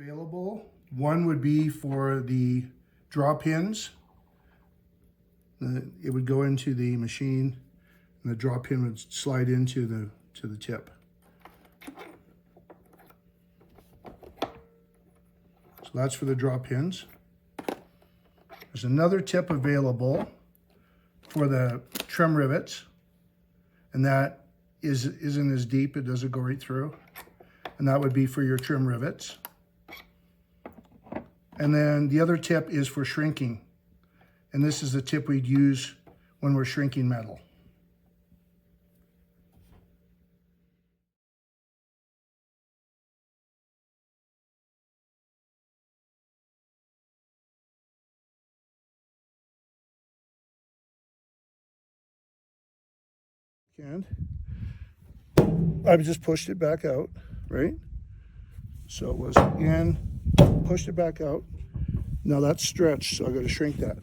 available. One would be for the draw pins. It would go into the machine and the draw pin would slide into the tip. So that's for the draw pins. There's another tip available for the trim rivets, and that isn't as deep, it doesn't go right through. And that would be for your trim rivets. And then the other tip is for shrinking. And this is the tip we'd use when we're shrinking metal. And I've just pushed it back out, right? So it was in, pushed it back out. Now that's stretched, so I got to shrink that.